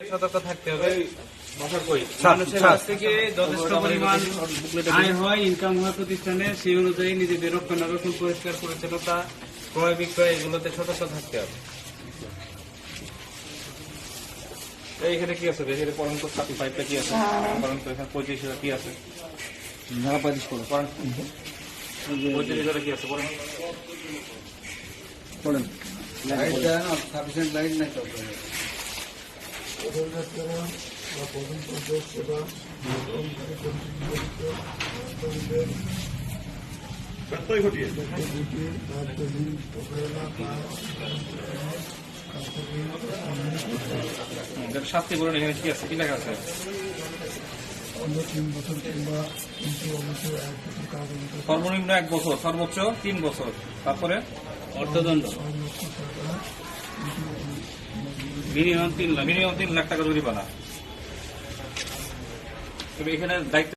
সতর্ক থাকতে হবে। মানুষের কাছ থেকে যথেষ্ট পরিমাণ আয় হয়, ইনকাম হয় প্রতিষ্ঠানে, সেই অনুযায়ী নিজেদের রক্ষণাবেক্ষণ, পরিষ্কার পরিচ্ছন্নতা, ক্রয় বিক্রয় এগুলোতে সতর্ক থাকতে হবে। এখানে কি আছে? এখানে পরন্ত 35টা কি আছে? পরন্ত এখানে 35 কি আছে? ধারা 35 করে 35 কি আছে? পড়েন। লাইট দেন, সাফিসিয়েন্ট লাইট নাই তো। শাস্তি বলুন, এখানে কি আছে? কি লেখা আছে? সর্বনিম্ন 1 বছর, সর্বোচ্চ 3 বছর, তারপরে অর্থদণ্ড মিনিমাম 3 লাখ টাকা জরিমানা। তবে এখানে দায়িত্ব